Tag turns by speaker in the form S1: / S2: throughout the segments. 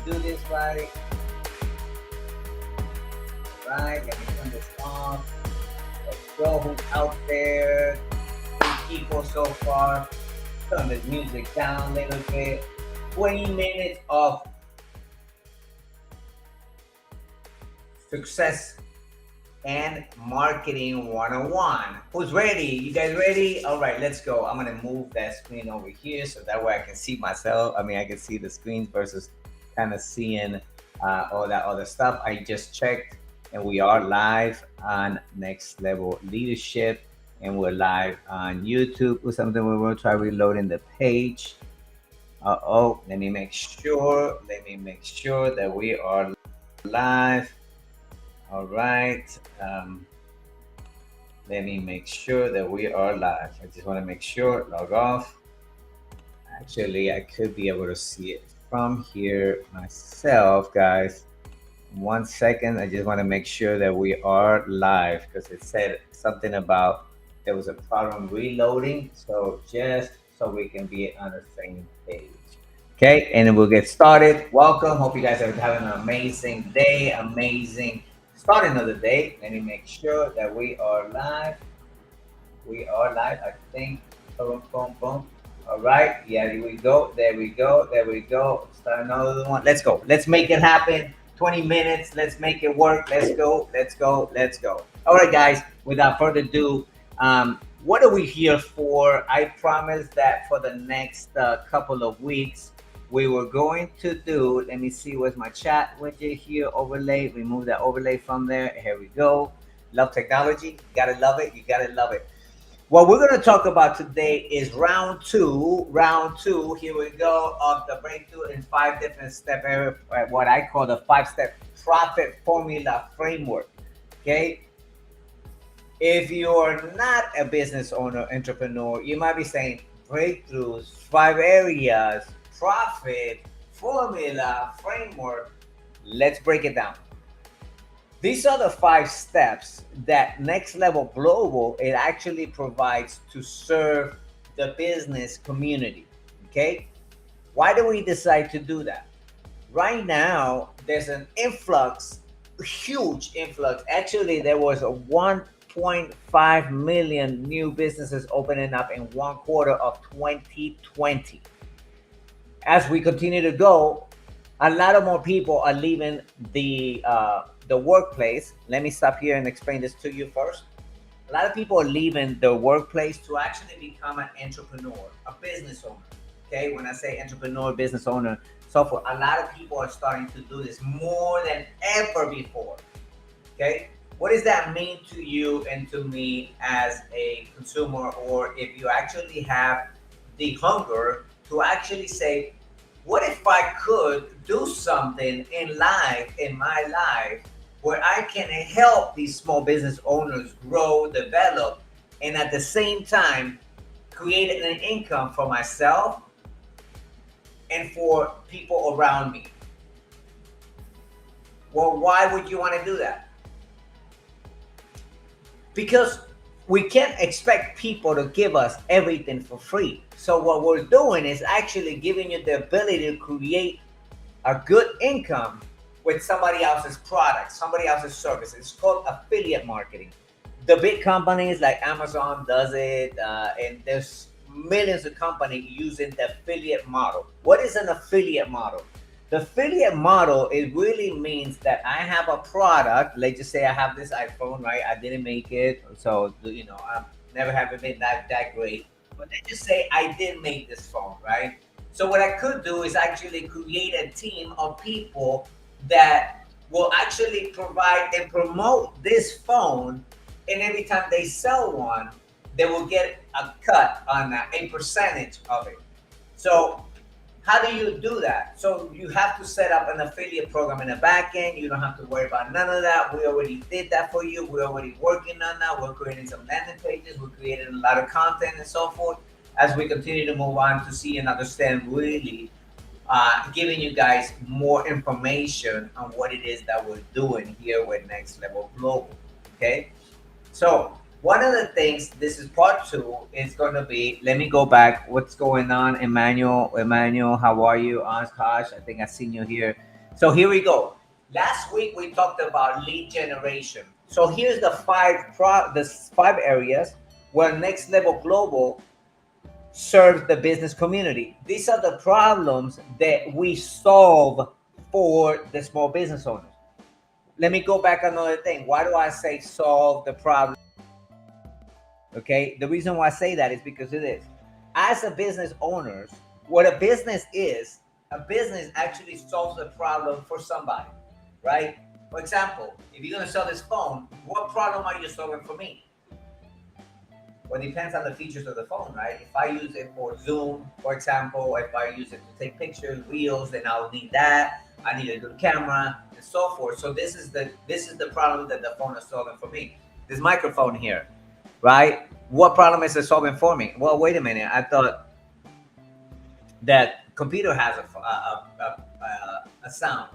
S1: do this right. Right, let me turn this off. Let's go. Who's out there? 3 people so far. Turn the music down a little bit. 20 minutes of success and marketing 101. Who's ready? You guys ready? All right, let's go. I'm gonna move that screen over here so that way I can see myself. I mean, I can see the screen versus kind of seeing all that other stuff. I just checked and we are live on Next Level Leadership, and we're live on YouTube or something. We will try reloading the page. Let me make sure. Let me make sure that we are live. All right. Let me make sure that we are live. I just want to make sure. Log off. Actually, I could be able to see it from here myself, guys. 1 second. I just want to make sure that we are live because it said something about there was a problem reloading. So just so we can be on the same page. Okay, and then we'll get started. Welcome. Hope you guys are having an amazing day, amazing starting of the day. Let me make sure that we are live. We are live, I think. Boom, boom, boom. All right. Yeah, here we go. There we go. There we go. Start another one. Let's go. Let's make it happen. 20 minutes. Let's make it work. Let's go. Let's go. Let's go. All right, guys. Without further ado, what are we here for? I promised that for the next couple of weeks, we were going to do, let me see, where's my chat widget here, overlay, remove that overlay from there. Here we go. Love technology. You gotta love it. You gotta love it. What we're going to talk about today is round two. Round two, here we go, of the breakthrough in 5 different step area, what I call the 5-step profit formula framework. Okay. If you're not a business owner, entrepreneur, you might be saying breakthroughs, 5 areas, profit formula framework. Let's break it down. These are the 5 steps that Next Level Global it actually provides to serve the business community. Okay, why do we decide to do that? Right now, there's an influx, huge influx. Actually, there was a 1.5 million new businesses opening up in 1 quarter of 2020. As we continue to go, a lot of more people are leaving the workplace. Let me stop here and explain this to you first. A lot of people are leaving the workplace to actually become an entrepreneur, a business owner. Okay, when I say entrepreneur, business owner, so forth, a lot of people are starting to do this more than ever before. Okay, what does that mean to you and to me as a consumer, or if you actually have the hunger to actually say, what if I could do something in life, in my life, where I can help these small business owners grow, develop, and at the same time create an income for myself and for people around me? Well, why would you want to do that? Because we can't expect people to give us everything for free. So what we're doing is actually giving you the ability to create a good income with somebody else's product, somebody else's service. It's called affiliate marketing. The big companies like Amazon does it, and there's millions of companies using the affiliate model. What is an affiliate model? The affiliate model, it really means that I have a product. Let's just say I have this iPhone, right? I didn't make it, so I never have been that great. But let's just say I did make this phone, right? So what I could do is actually create a team of people that will actually provide and promote this phone, and every time they sell one, they will get a cut on a percentage of it. So how do you do that? So you have to set up an affiliate program in the back end. You don't have to worry about none of that. We already did that for you. We're already working on that. We're creating some landing pages. We're creating a lot of content and so forth as we continue to move on to see and understand really giving you guys more information on what it is that we're doing here with Next Level Global. Okay. So one of the things, this is part 2, is going to be, let me go back. What's going on, Emmanuel? Emmanuel, how are you? Anskash, I think I've seen you here. So here we go. Last week we talked about lead generation. So here's the five areas where Next Level Global serves the business community. These are the problems that we solve for the small business owners. Let me go back another thing. Why do I say solve the problem? Okay, the reason why I say that is because it is. As a business owners, what a business actually solves a problem for somebody, right? For example, if you're gonna sell this phone, what problem are you solving for me? Well, it depends on the features of the phone, right? If I use it for Zoom, for example, if I use it to take pictures, reels, then I'll need that. I need a good camera and so forth. So this is the problem that the phone is solving for me. This microphone here, right? What problem is it solving for me? Well, wait a minute. I thought that computer has a sound.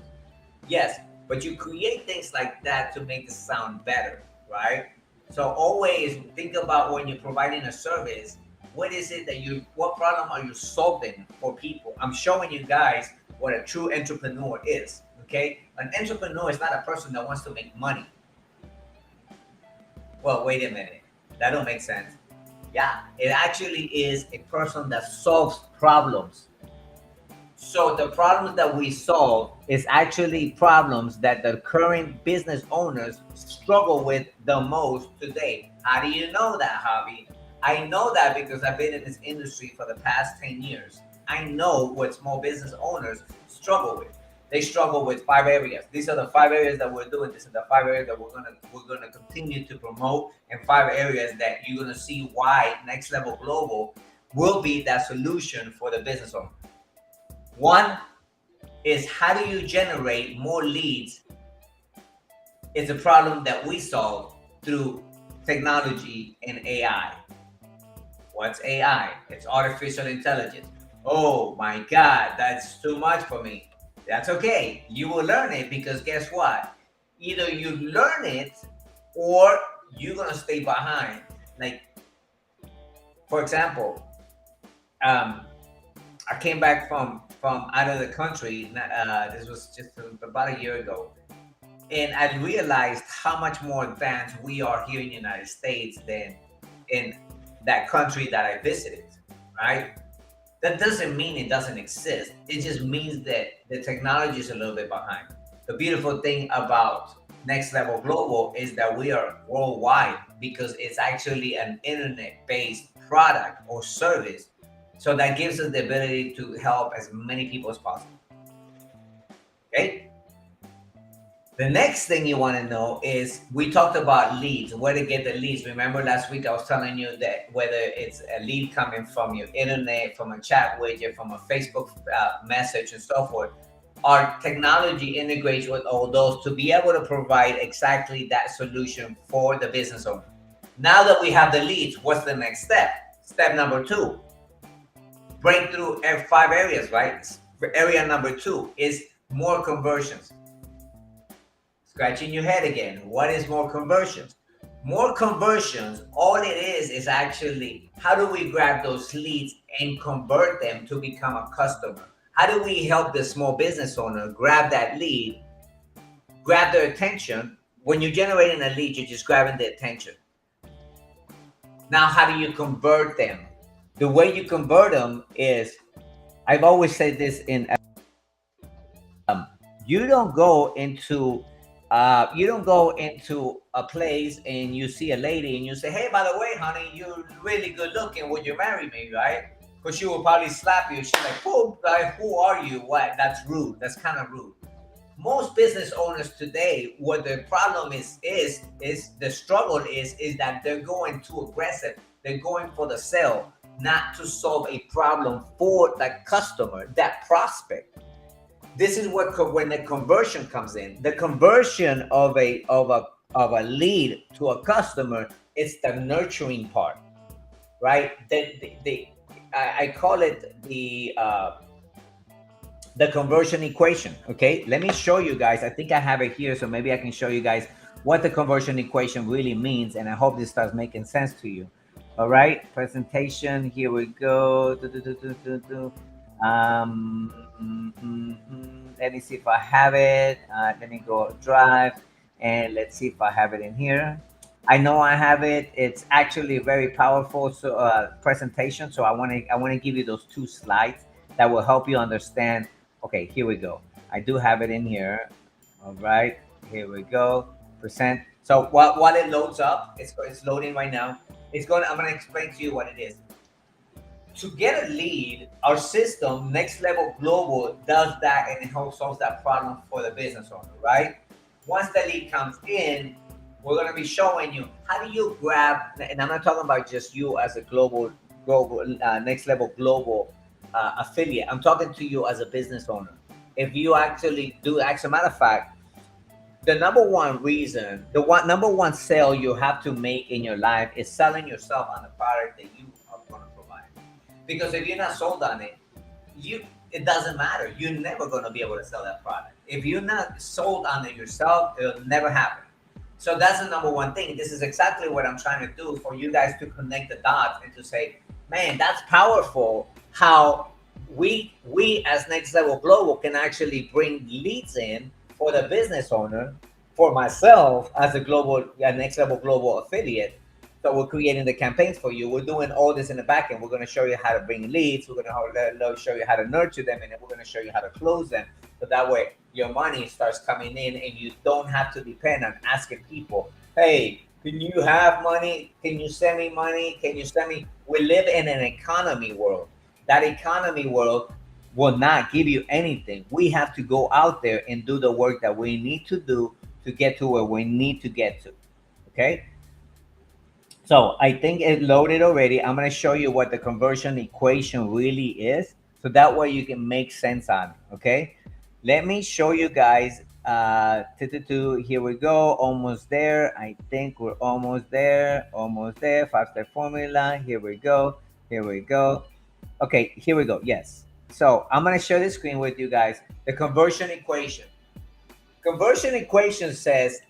S1: Yes, but you create things like that to make the sound better, right? So always think about when you're providing a service, what problem are you solving for people? I'm showing you guys what a true entrepreneur is, okay? An entrepreneur is not a person that wants to make money. Well, wait a minute. That don't make sense. Yeah, it actually is a person that solves problems. So the problems that we solve is actually problems that the current business owners struggle with the most today. How do you know that, Javi? I know that because I've been in this industry for the past 10 years. I know what small business owners struggle with. They struggle with five areas. These are the five areas that we're doing. These are the five areas that we're gonna continue to promote, and five areas that you're gonna see why Next Level Global will be that solution for the business owner. One is, how do you generate more leads? It's a problem that we solve through technology and AI. What's AI? It's artificial intelligence. Oh my God, that's too much for me. That's okay. You will learn it, because guess what? Either you learn it or you're gonna stay behind. Like, for example, I came back from out of the country. This was just about a year ago, and I realized how much more advanced we are here in the United States than in that country that I visited. Right? That doesn't mean it doesn't exist. It just means that the technology is a little bit behind. The beautiful thing about Next Level Global is that we are worldwide, because it's actually an internet-based product or service. So that gives us the ability to help as many people as possible. Okay. The next thing you want to know is, we talked about leads, where to get the leads. Remember last week I was telling you that whether it's a lead coming from your internet, from a chat widget, from a Facebook message and so forth, our technology integrates with all those to be able to provide exactly that solution for the business owner. Now that we have the leads, what's the next step? Step number 2, breakthrough 5 areas, right? Area number 2 is more conversions. Scratching your head again. What is more conversions? More conversions, all it is actually, how do we grab those leads and convert them to become a customer? How do we help the small business owner grab that lead, grab their attention? When you're generating a lead, you're just grabbing the attention. Now, how do you convert them? The way you convert them is, I've always said this in you don't go into a place and you see a lady and you say, hey, by the way, honey, you're really good looking, would you marry me? Right? Because she will probably slap you. She's like, who are you? What? That's rude. That's kind of rude. Most business owners today, what the problem is the struggle is that they're going too aggressive. They're going for the sale, not to solve a problem for that customer, that prospect. This is when the conversion comes in. The conversion of a lead to a customer, it's the nurturing part, right? I call it the conversion equation. Okay, let me show you guys. I think I have it here, so maybe I can show you guys what the conversion equation really means, and I hope this starts making sense to you. All right, presentation. Here we go. Let me see if I have it. Let me go drive and let's see if I have it in here. I know I have it. It's actually a very powerful presentation. So I want to give you those two slides that will help you understand. Okay, here we go. I do have it in here. All right, here we go. Present. So while it loads up, it's loading right now. I'm gonna explain to you what it is. To get a lead, our system, Next Level Global, does that and it helps solve that problem for the business owner, right? Once the lead comes in, we're going to be showing you how do you grab, and I'm not talking about just you as a Next Level Global affiliate. I'm talking to you as a business owner. If you actually do, as a matter of fact, the number one reason, number one sale you have to make in your life is selling yourself on the product that you are going to provide. Because if you're not sold on it, it doesn't matter. You're never going to be able to sell that product. If you're not sold on it yourself, it'll never happen. So that's the number one thing. This is exactly what I'm trying to do for you guys to connect the dots and to say, man, that's powerful. How we as Next Level Global can actually bring leads in for the business owner, for myself as a Next Level Global affiliate. So we're creating the campaigns for you. We're doing all this in the back end. We're going to show you how to bring leads. We're going to show you how to nurture them, and then we're going to show you how to close them. So that way your money starts coming in, and you don't have to depend on asking people, "Hey, can you have money? Can you send me money? Can you send me?" We live in an economy world. That economy world will not give you anything. We have to go out there and do the work that we need to do to get to where we need to get to. Okay. So I think it loaded already. I'm going to show you what the conversion equation really is. So that way you can make sense on it. Okay. Let me show you guys. Here we go. Almost there. I think we're almost there. Almost there. 5-step formula. Here we go. Here we go. Okay. Here we go. Yes. So I'm going to share the screen with you guys. The conversion equation. Conversion equation says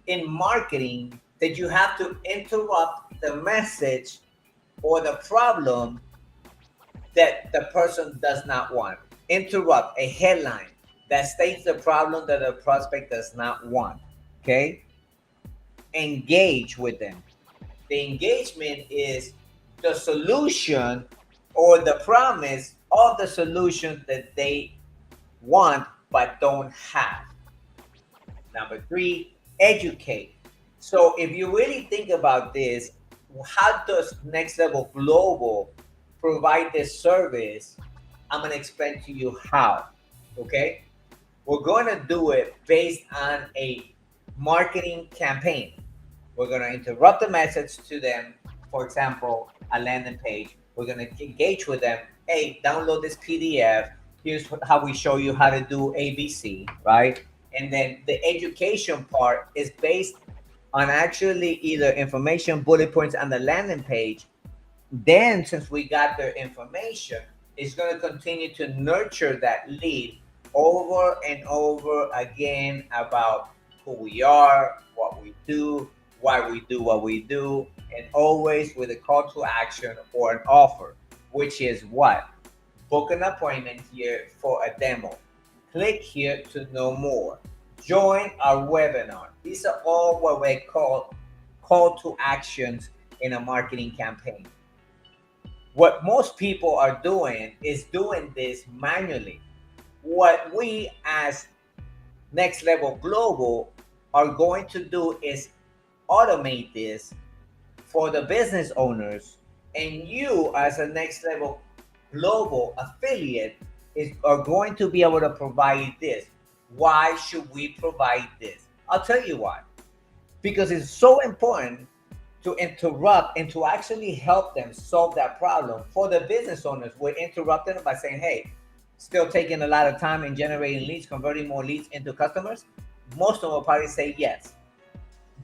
S1: in marketing that you have to interrupt the message or the problem that the person does not want. Interrupt a headline that states the problem that the prospect does not want. Okay? Engage with them. The engagement is the solution or the promise of the solution that they want but don't have. Number 3, educate. So if you really think about this, how does Next Level Global provide this service? I'm going to explain to you how. Okay? We're going to do it based on a marketing campaign. We're going to interrupt the message to them. For example, a landing page. We're going to engage with them. Hey, download this PDF. Here's how we show you how to do ABC, right? And then the education part is based on actually either information bullet points on the landing page. Then, since we got their information, it's going to continue to nurture that lead over and over again about who we are, what we do, why we do what we do, and always with a call to action or an offer, which is what? Book an appointment here for a demo. Click here to know more. Join our webinar. These are all what we call to actions in a marketing campaign. What most people are doing is doing this manually. What we as Next Level Global are going to do is automate this for the business owners, and you as a Next Level Global affiliate are going to be able to provide this. Why should we provide this? I'll tell you why. Because it's so important to interrupt and to actually help them solve that problem. For the business owners, we're interrupting them by saying, hey, still taking a lot of time in generating leads, converting more leads into customers. Most of them will probably say yes.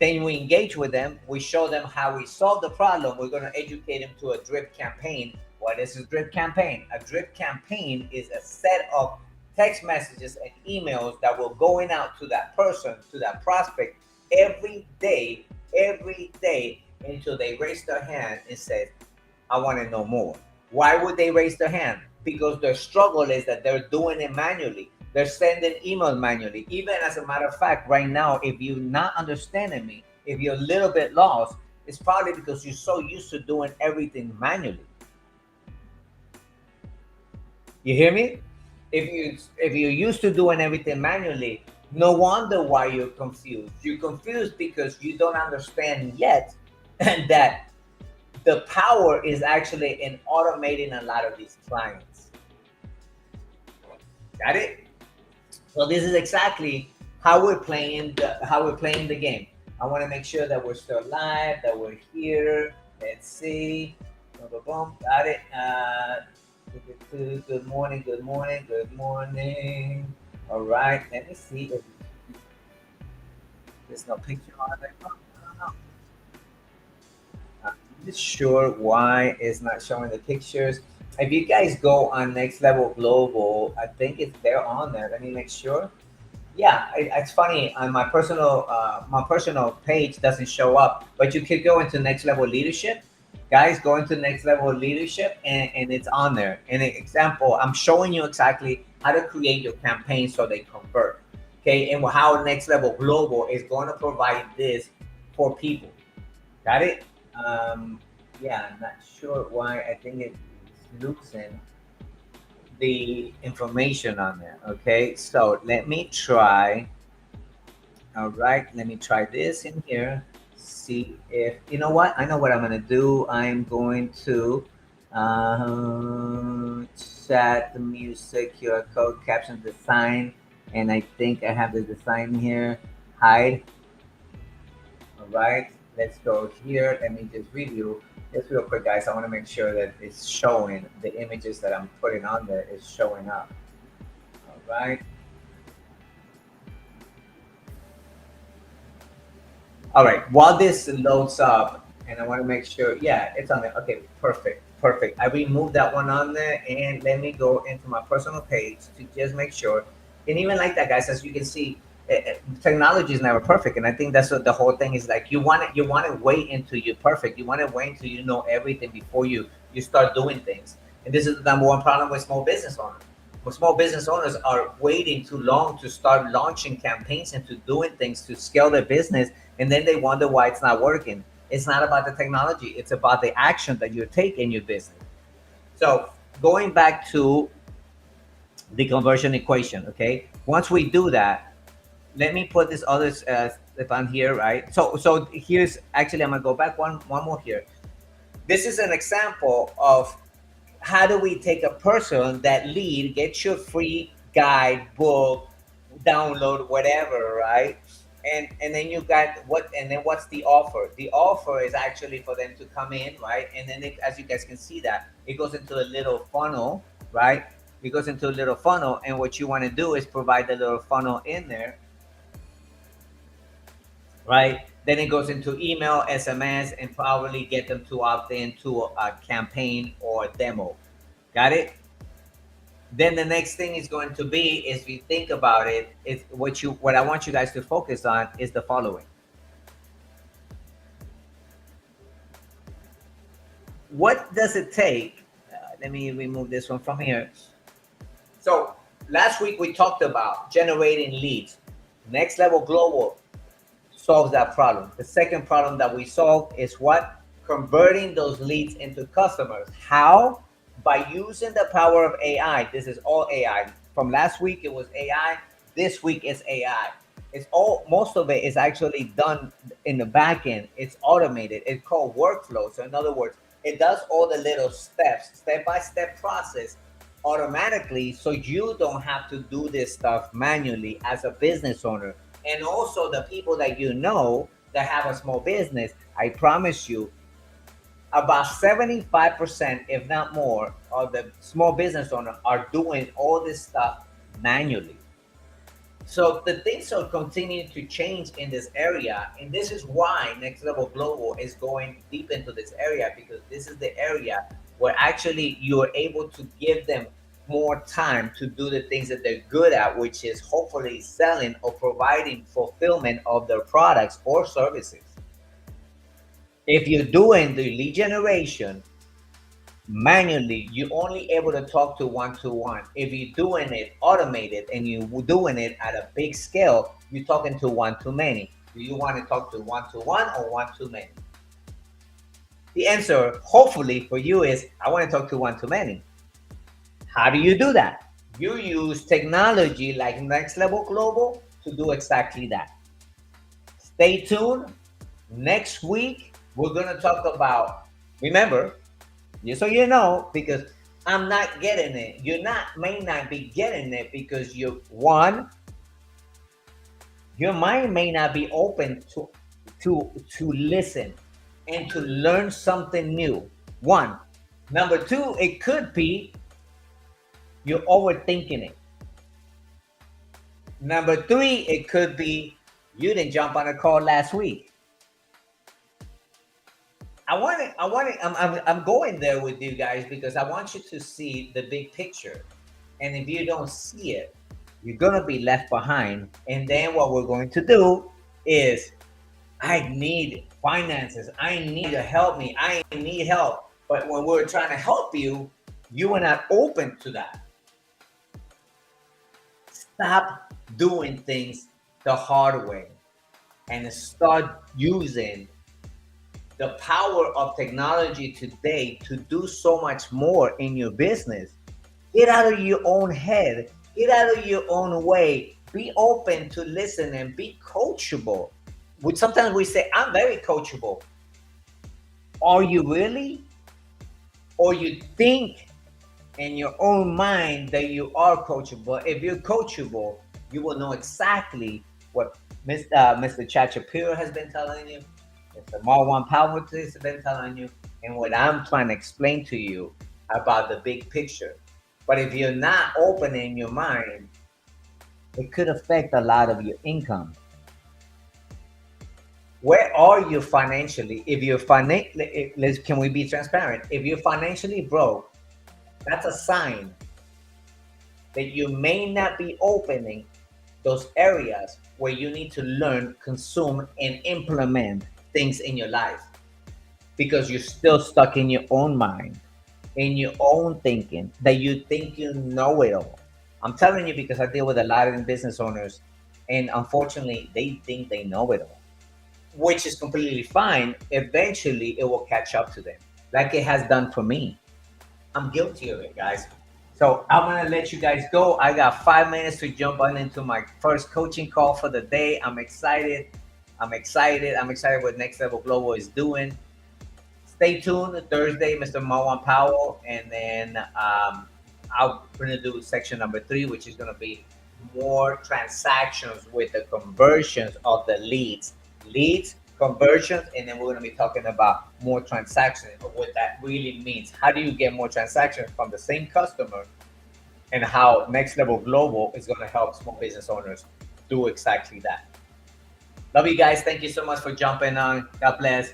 S1: Then we engage with them. We show them how we solve the problem. We're going to educate them to a drip campaign. What is a drip campaign? A drip campaign is a set of text messages and emails that will going out to that person, to that prospect every day, until they raise their hand and say, I want to know more. Why would they raise their hand? Because their struggle is that they're doing it manually. They're sending emails manually. Even as a matter of fact, right now, if you're not understanding me, if you're a little bit lost, it's probably because you're so used to doing everything manually. You hear me? If you're used to doing everything manually, no wonder why you're confused. You're confused because you don't understand yet that the power is actually in automating a lot of these clients. Got it? So this is exactly how we're playing the game. I want to make sure that we're still live, that we're here. Let's see. Boom, boom, boom. Got it. Good morning. Good morning. Good morning. All right. Let me see if there's no picture on it. No, no, no. I'm not sure why it's not showing the pictures. If you guys go on Next Level Global, I think it's there on there. Let me make sure. Yeah, it's funny. On my personal page doesn't show up, but you could go into Next Level Leadership. Guys, go into Next Level Leadership, and it's on there. And an example, I'm showing you exactly how to create your campaign so they convert. Okay, and how Next Level Global is going to provide this for people. Got it? Um, yeah, I'm not sure why. I think it's losing the information on there. Okay, so let me try. All right, let me try this in here. See if you know what. I know what I'm gonna do. I'm going to set the music, QR code, caption, design, and I think I have the design here. Hide. All right, let's go here. Let me just review this real quick, guys. I want to make sure that it's showing the images that I'm putting on there is showing up. All right. All right, while this loads up, and I want to make sure, yeah, it's on there. Okay, perfect, perfect. I removed that one on there, and let me go into my personal page to just make sure. And even like that, guys, as you can see, technology is never perfect, and I think that's what the whole thing is like. You want to wait until you're perfect. You want to wait until you know everything before you start doing things. And this is the number one problem with small business owners. But small business owners are waiting too long to start launching campaigns and to doing things to scale their business, and then they wonder why it's not working. It's not about the technology, it's about the action that you take in your business. So going back to the conversion equation, okay, once we do that, let me put this other step on here, right? So here's actually, I'm gonna go back one more here. This is an example of how do we take a person that lead, get your free guide, book, download, whatever, right? And then you got what, and then what's the offer? The offer is actually for them to come in, right? And then as you guys can see, that it goes into a little funnel, right? It goes into a little funnel, and what you want to do is provide the little funnel in there, right? Then it goes into email, SMS, and probably get them to opt into a campaign or demo. Got it? Then the next thing is going to be, is if you think about it, is what I want you guys to focus on is the following. What does it take? Let me remove this one from here. So last week we talked about generating leads. Next Level Global solves that problem. The second problem that we solve is what? Converting those leads into customers. How? By using the power of AI. This is all AI. From last week it was AI. This week is AI. It's all, most of it is actually done in the back end. It's automated. It's called workflow. So in other words, it does all the little steps, step by step process automatically, so you don't have to do this stuff manually as a business owner. And also the people that you know that have a small business, I promise you, about 75%, if not more, of the small business owners are doing all this stuff manually. So the things are continuing to change in this area, and this is why Next Level Global is going deep into this area, because this is the area where actually you are able to give them more time to do the things that they're good at, which is hopefully selling or providing fulfillment of their products or services. If you're doing the lead generation, Manually, you only able to talk to one. If you're doing it automated and you doing it at a big scale, you're talking to one too many. Do you want to talk to one or one too many? The answer, hopefully for you, is I want to talk to one too many. How do you do that? You use technology like Next Level Global to do exactly that. Stay tuned. Next week, we're going to talk about, remember, just so you know, because I'm not getting it. You not may not be getting it because you one, your mind may not be open to listen and to learn something new. One. Number two, it could be you're overthinking it. Number three, it could be you didn't jump on a call last week. I'm going there with you guys because I want you to see the big picture. And if you don't see it, you're gonna be left behind. And then what we're going to do is, I need finances. I need you to help me. I need help. But when we're trying to help you, you are not open to that. Stop doing things the hard way and start using the power of technology today to do so much more in your business. Get out of your own head, get out of your own way, be open to listen and be coachable. Sometimes we say, I'm very coachable. Are you really? Or you think in your own mind that you are coachable? If you're coachable, you will know exactly what Mr. Chad Shapiro has been telling you, Mr. Marwan Powell has been telling you, and what I'm trying to explain to you about the big picture. But if you're not opening your mind, it could affect a lot of your income. Where are you financially? If you're can we be transparent? If you're financially broke, that's a sign that you may not be opening those areas where you need to learn, consume, and implement things in your life because you're still stuck in your own mind, in your own thinking, that you think you know it all. I'm telling you because I deal with a lot of business owners, and unfortunately, they think they know it all, which is completely fine. Eventually, it will catch up to them, like it has done for me. I'm guilty of it, guys. So I'm gonna let you guys go. I got 5 minutes to jump on into my first coaching call for the day. I'm excited. I'm excited. I'm excited what Next Level Global is doing. Stay tuned. Thursday, Mr. Marwan Powell, and then I'm gonna do section number 3, which is gonna be more transactions with the conversions of the leads, conversions, and then we're going to be talking about more transactions, what that really means. How do you get more transactions from the same customer, and how Next Level Global is going to help small business owners do exactly that. Love you guys. Thank you so much for jumping on. God bless.